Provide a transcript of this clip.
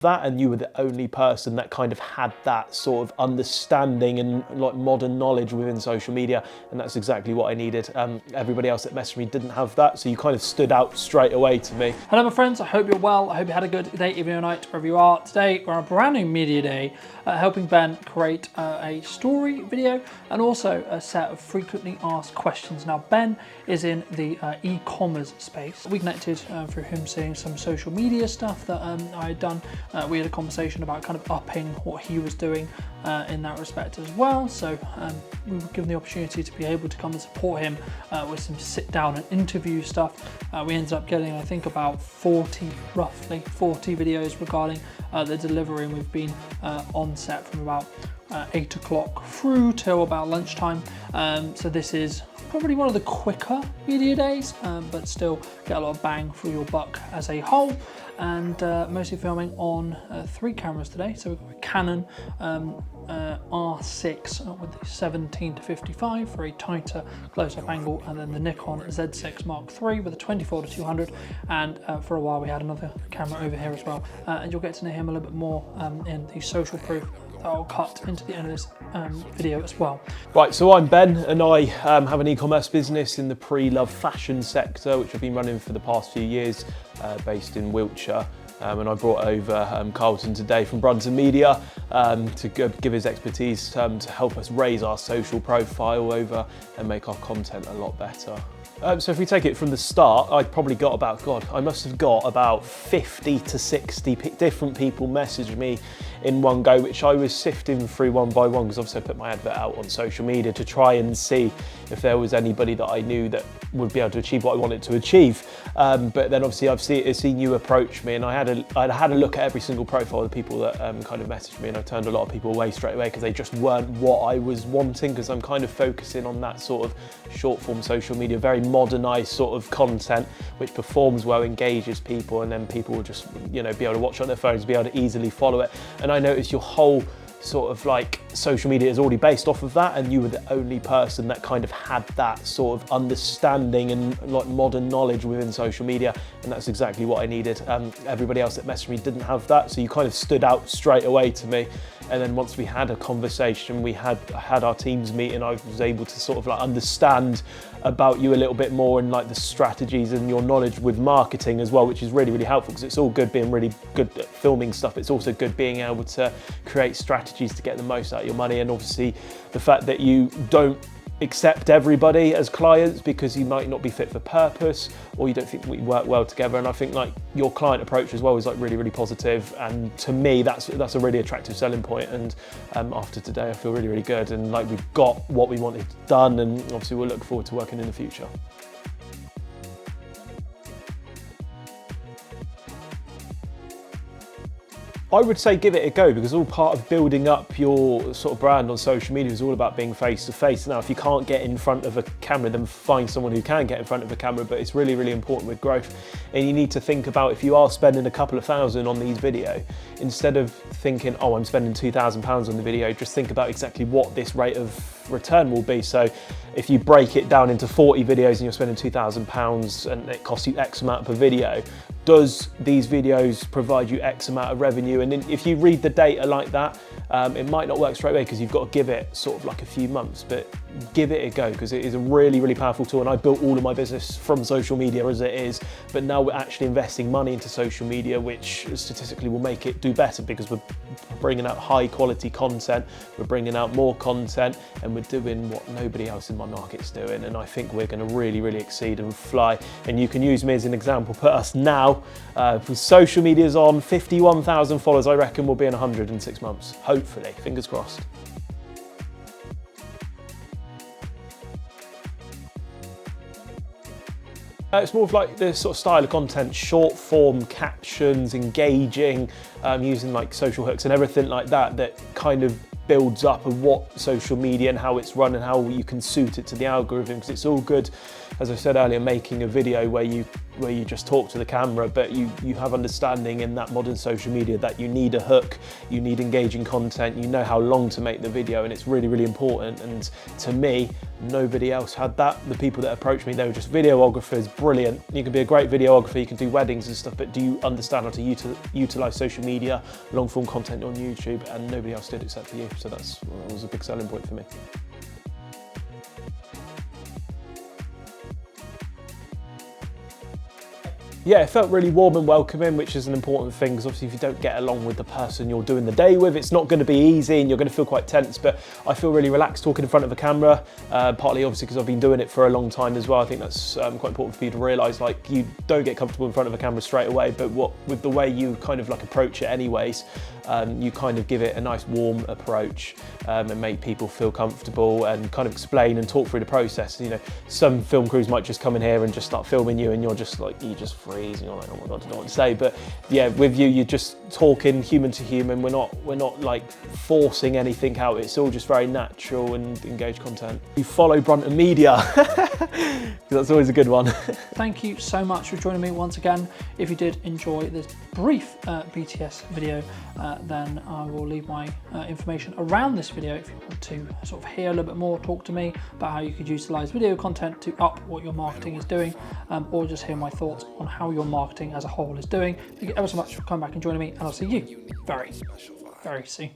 that, and you were the only person that kind of had that sort of understanding and like modern knowledge within social media, and that's exactly what I needed. Everybody else that messaged me didn't have that, so you kind of stood out straight away to me. Hello my friends, I hope you're well. I hope you had a good day, evening or night, wherever you are. Today we're on a brand new media day, helping Ben create a story video and also a set of frequently asked questions. Now Ben is in the e-commerce space. We connected through him seeing some social media stuff that I had done. We had a conversation about kind of upping what he was doing in that respect as well. So we were given the opportunity to be able to come and support him with some sit down and interview stuff. We ended up getting, I think, about roughly 40 videos regarding the delivery, and we've been on set from about 8 o'clock through till about lunchtime. So this is probably one of the quicker media days, but still get a lot of bang for your buck as a whole. And mostly filming on 3 cameras today. So we've got a Canon R6 with the 17-55 for a tighter close-up angle, and then the Nikon Z6 Mark III with a 24-200. And for a while we had another camera over here as well. And you'll get to know him a little bit more in the social proof that I'll cut into the end of this video as well. Right, so I'm Ben, and I have an e-commerce business in the pre-loved fashion sector, which I've been running for the past few years, based in Wiltshire. And I brought over Carlton today from Brunson Media to give his expertise to help us raise our social profile over and make our content a lot better. So if we take it from the start, I must have got about 50 to 60 different people message me in one go, which I was sifting through one by one, because obviously I put my advert out on social media to try and see if there was anybody that I knew that would be able to achieve what I wanted to achieve. But then obviously I've seen you approach me, and I had a look at every single profile of the people that kind of messaged me, and I turned a lot of people away straight away because they just weren't what I was wanting, because I'm kind of focusing on that sort of short form social media, very modernized sort of content which performs well, engages people, and then people will just, you know, be able to watch on their phones, be able to easily follow it. And I noticed your whole sort of like social media is already based off of that, and you were the only person that kind of had that sort of understanding and like modern knowledge within social media, and that's exactly what I needed. Everybody else that messaged me didn't have that, so you kind of stood out straight away to me. And then once we had a conversation, we had our teams meeting, I was able to sort of like understand about you a little bit more, and like the strategies and your knowledge with marketing as well, which is really, really helpful, because it's all good being really good at filming stuff. It's also good being able to create strategies to get the most out of your money. And obviously the fact that you don't accept everybody as clients because you might not be fit for purpose, or you don't think we work well together. And I think like your client approach as well is like really, really positive, and to me that's a really attractive selling point. And after today I feel really, really good, and like we've got what we wanted done, and obviously we'll look forward to working in the future. I would say give it a go, because all part of building up your sort of brand on social media is all about being face to face. Now, if you can't get in front of a camera, then find someone who can get in front of a camera, but it's really, really important with growth. And you need to think about, if you are spending a couple of thousand on these video, instead of thinking, oh, I'm spending £2,000 on the video, just think about exactly what this rate of return will be. So if you break it down into 40 videos and you're spending £2,000 and it costs you X amount per video, does these videos provide you X amount of revenue? And then if you read the data like that, it might not work straight away, because you've got to give it sort of like a few months, but give it a go, because it is a really, really powerful tool. And I built all of my business from social media as it is, but now we're actually investing money into social media, which statistically will make it do better, because we're bringing out high quality content, we're bringing out more content, and we're doing what nobody else in my market's doing. And I think we're going to really, really exceed and fly. And you can use me as an example. Put us now, with social media's on 51,000 followers, I reckon we'll be in 100 in 6 months. Hopefully, fingers crossed. It's more of like the sort of style of content, short form captions, engaging, using like social hooks and everything like that, that kind of builds up of what social media and how it's run and how you can suit it to the algorithm. Because it's all good, as I said earlier, making a video where you where you just talk to the camera, but you have understanding in that modern social media that you need a hook, you need engaging content, you know how long to make the video, and it's really, really important. And to me, nobody else had that. The people that approached me, they were just videographers, brilliant. You can be a great videographer, you can do weddings and stuff, but do you understand how to utilize social media, long form content on YouTube? And nobody else did except for you. So that was a big selling point for me. Yeah, it felt really warm and welcoming, which is an important thing, because obviously if you don't get along with the person you're doing the day with, it's not going to be easy and you're going to feel quite tense. But I feel really relaxed talking in front of a camera, partly obviously because I've been doing it for a long time as well. I think that's quite important for you to realise, like, you don't get comfortable in front of a camera straight away, but with the way you kind of like approach it anyways, you kind of give it a nice warm approach and make people feel comfortable and kind of explain and talk through the process. You know, some film crews might just come in here and just start filming you, and you're just like, you just freeze and you're like, oh my God, I don't know what to say. But yeah, with you, you're just talking human to human. We're not like forcing anything out. It's all just very natural and engaged content. You follow Brunton Media. That's always a good one. Thank you so much for joining me once again. If you did enjoy this brief BTS video, then I will leave my information around this video if you want to sort of hear a little bit more, talk to me about how you could utilize video content to up what your marketing is doing, or just hear my thoughts on how your marketing as a whole is doing. Thank you ever so much for coming back and joining me, and I'll see you very, very soon.